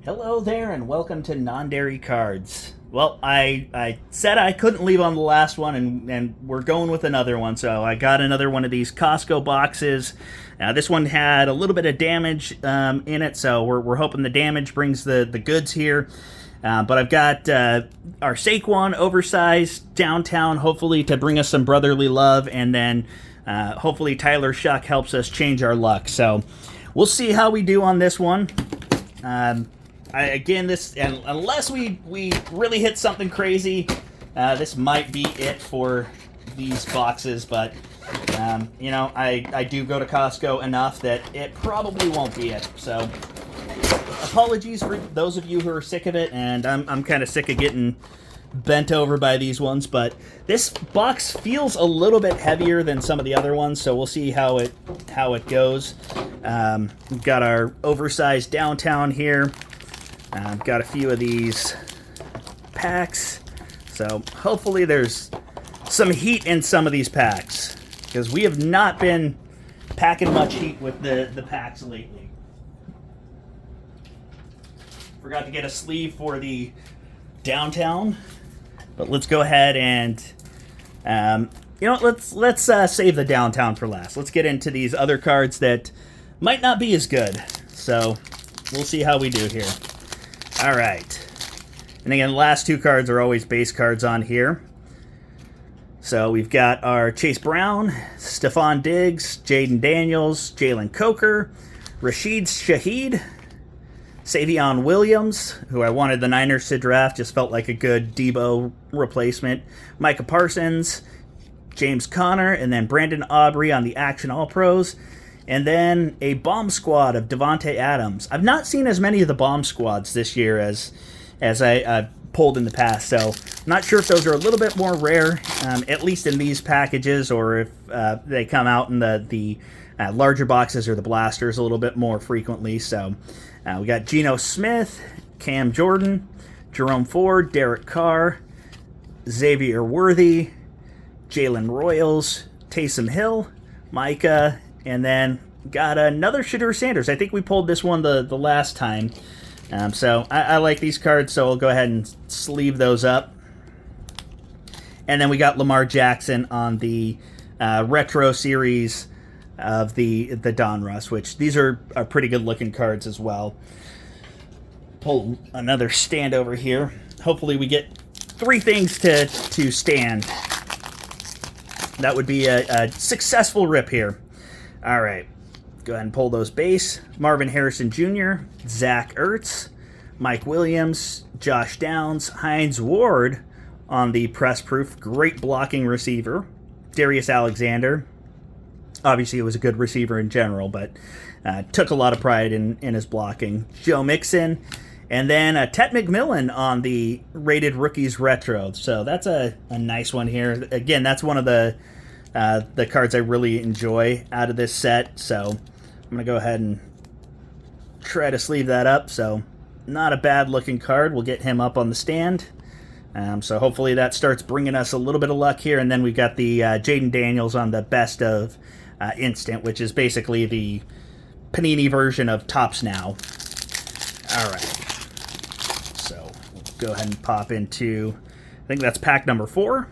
Hello there, and welcome to Non-Dairy Cards. Well, I said I couldn't leave on the last one, and we're going with another one. So I got another one of these Costco boxes. This one had a little bit of damage in it, so we're hoping the damage brings the goods here. But I've got our Saquon oversized downtown, hopefully to bring us some brotherly love, and then hopefully Tyler Shuck helps us change our luck. So we'll see how we do on this one. Unless we really hit something crazy, this might be it for these boxes. But I do go to Costco enough that it probably won't be it. So apologies for those of you who are sick of it, and I'm kind of sick of getting bent over by these ones. But this box feels a little bit heavier than some of the other ones, so we'll see how it goes. We've got our oversized downtown here. I've got a few of these packs, so hopefully there's some heat in some of these packs, because we have not been packing much heat with the packs lately. Forgot to get a sleeve for the downtown, but let's go ahead and let's save the downtown for last. Let's get into these other cards that might not be as good, so we'll see how we do here. All right. And again, the last two cards are always base cards on here. So we've got our Chase Brown, Stephon Diggs, Jaden Daniels, Jalen Coker, Rashid Shaheed, Savion Williams, who I wanted the Niners to draft, just felt like a good Debo replacement, Micah Parsons, James Conner, and then Brandon Aubrey on the Action All-Pros. And then a bomb squad of Devontae Adams. I've not seen as many of the bomb squads this year as I've pulled in the past, so I'm not sure if those are a little bit more rare, at least in these packages, or if they come out in the larger boxes or the blasters a little bit more frequently. So we got Geno Smith, Cam Jordan, Jerome Ford, Derek Carr, Xavier Worthy, Jalen Royals, Taysom Hill, Micah, and then got another Shedeur Sanders. I think we pulled this one the last time. So I like these cards, so I'll go ahead and sleeve those up. And then we got Lamar Jackson on the retro series of the Donruss, which these are pretty good looking cards as well. Pull another stand over here. Hopefully we get three things to stand. That would be a successful rip here. All right, go ahead and pull those base. Marvin Harrison Jr., Zach Ertz, Mike Williams, Josh Downs, Hines Ward on the press proof. Great blocking receiver. Darius Alexander. Obviously, it was a good receiver in general, but took a lot of pride in his blocking. Joe Mixon. And then Ted McMillan on the Rated Rookies Retro. So that's a nice one here. Again, that's one of the cards I really enjoy out of this set, so I'm going to go ahead and try to sleeve that up. So not a bad looking card. We'll get him up on the stand. So hopefully that starts bringing us a little bit of luck here. And then we've got the Jaden Daniels on the Best of Instant, which is basically the Panini version of Topps Now. All right. So we'll go ahead and pop into, I think that's pack number 4.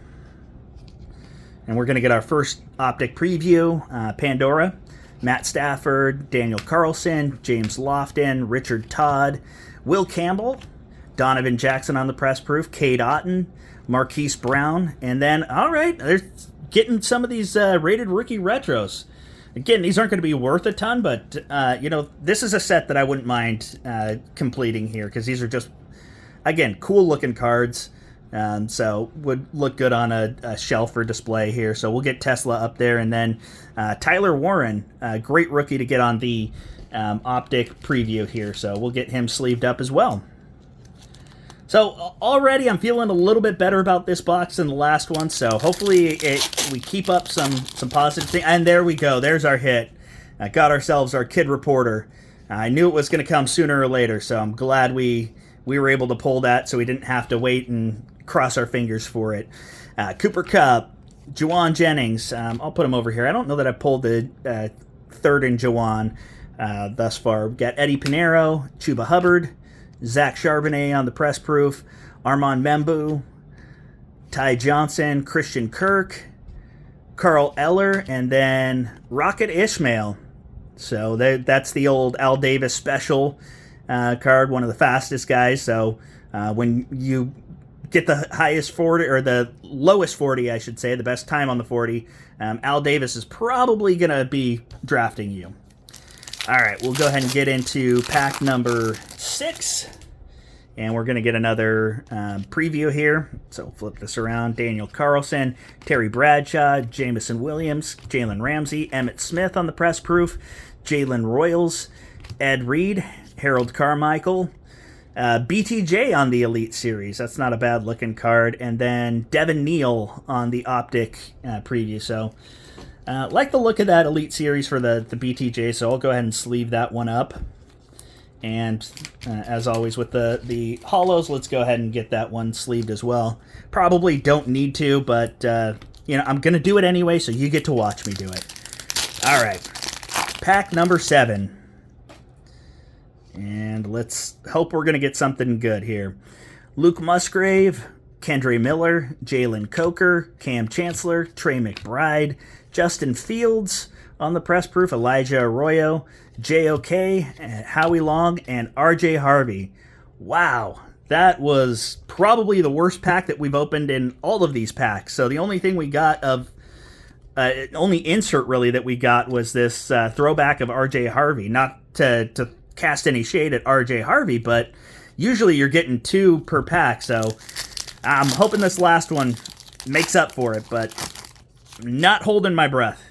And we're going to get our first Optic preview. Pandora, Matt Stafford, Daniel Carlson, James Lofton, Richard Todd, Will Campbell, Donovan Jackson on the press proof, Cade Otton, Marquise Brown, and then, all right, they're getting some of these Rated Rookie Retros. Again, these aren't going to be worth a ton, but, this is a set that I wouldn't mind completing here, because these are just, again, cool-looking cards. So would look good on a shelf or display here. So we'll get Tesla up there, and then Tyler Warren, a great rookie to get on the Optic preview here. So we'll get him sleeved up as well. So already I'm feeling a little bit better about this box than the last one. So hopefully we keep up some positive things. And there we go. There's our hit. Got ourselves our Kid Reporter. I knew it was going to come sooner or later, so I'm glad we were able to pull that, so we didn't have to wait and cross our fingers for it. Cooper Kupp, Juwan Jennings. I'll put him over here. I don't know that I pulled the third in Juwan thus far. We've got Eddie Pinheiro, Chuba Hubbard, Zach Charbonnet on the press proof, Armand Membu, Ty Johnson, Christian Kirk, Carl Eller, and then Rocket Ishmael. So that's the old Al Davis special card, one of the fastest guys. So when you get the highest 40, or the lowest 40, I should say, the best time on the 40, Al Davis is probably going to be drafting you. All right, we'll go ahead and get into pack number 6. And we're going to get another preview here. So flip this around. Daniel Carlson, Terry Bradshaw, Jameson Williams, Jalen Ramsey, Emmett Smith on the press proof, Jalen Royals, Ed Reed, Harold Carmichael, BTJ on the Elite Series. That's not a bad looking card. And then Devin Neal on the Optic preview. So like the look of that Elite Series for the BTJ. So I'll go ahead and sleeve that one up. And as always with the holos, let's go ahead and get that one sleeved as well. Probably don't need to, but I'm going to do it anyway, so you get to watch me do it. All right, pack number 7. And let's hope we're going to get something good here. Luke Musgrave, Kendre Miller, Jalen Coker, Cam Chancellor, Trey McBride, Justin Fields on the press proof, Elijah Arroyo, JOK, Howie Long, and RJ Harvey. Wow, that was probably the worst pack that we've opened in all of these packs. So the only thing we got only insert really that we got was this throwback of RJ Harvey. Not to cast any shade at RJ Harvey, but usually you're getting 2 per pack. So I'm hoping this last one makes up for it, but not holding my breath.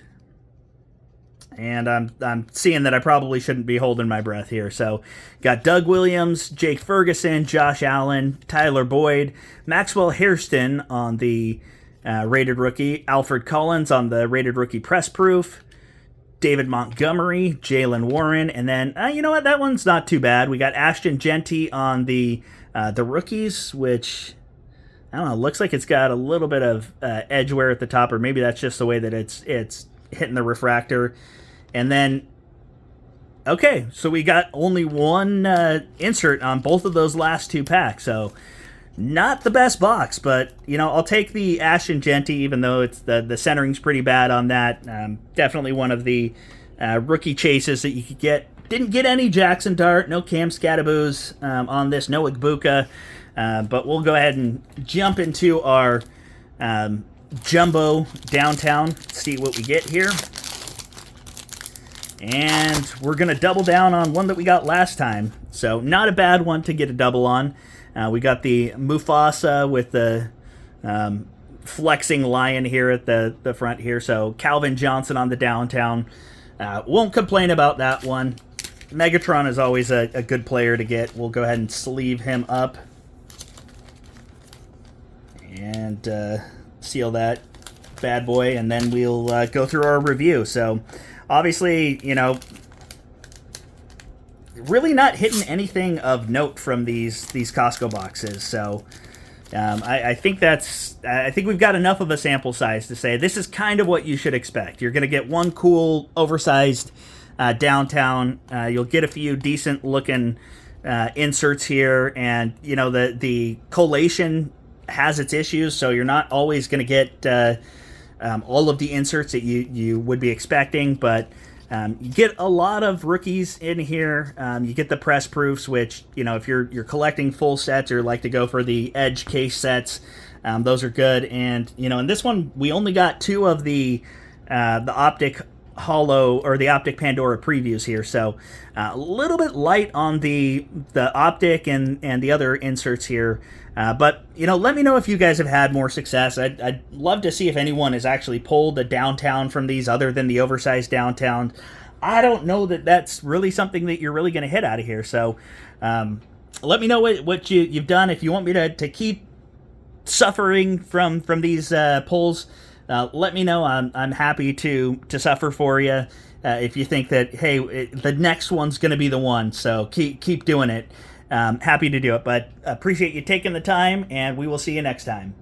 And I'm seeing that I probably shouldn't be holding my breath here. So got Doug Williams, Jake Ferguson, Josh Allen, Tyler Boyd, Maxwell Hairston on the rated rookie, Alfred Collins on the rated rookie press proof, David Montgomery, Jalen Warren, and then, you know what, that one's not too bad. We got Ashton Genty on the rookies, which, I don't know, looks like it's got a little bit of edge wear at the top, or maybe that's just the way that it's hitting the refractor. And then, okay, so we got only one insert on both of those last 2 packs, so not the best box, but, I'll take the Ashton Genty, even though it's the centering's pretty bad on that. Definitely one of the rookie chases that you could get. Didn't get any Jackson Dart, no Cam Scadaboos on this, no Igbuka, but we'll go ahead and jump into our jumbo downtown, see what we get here. And we're going to double down on one that we got last time. So not a bad one to get a double on. We got the Mufasa with the flexing lion here at the front here. So Calvin Johnson on the downtown. Won't complain about that one. Megatron is always a good player to get. We'll go ahead and sleeve him up. And seal that bad boy. And then we'll go through our review. So obviously, really not hitting anything of note from these Costco boxes. So I think we've got enough of a sample size to say this is kind of what you should expect. You're going to get one cool, oversized downtown. You'll get a few decent looking inserts here, and the collation has its issues, so you're not always going to get all of the inserts that you would be expecting, but you get a lot of rookies in here. You get the press proofs, which, if you're collecting full sets or like to go for the edge case sets, those are good. And, in this one, we only got 2 of the Optic Holo or the Optic Pandora previews here. So a little bit light on the Optic and the other inserts here. But, let me know if you guys have had more success. I'd love to see if anyone has actually pulled a downtown from these other than the oversized downtown. I don't know that that's really something that you're really going to hit out of here. So let me know what you've done. If you want me to keep suffering from these pulls, let me know. I'm happy to suffer for you if you think that, hey, the next one's going to be the one. So keep doing it. Happy to do it, but appreciate you taking the time, and we will see you next time.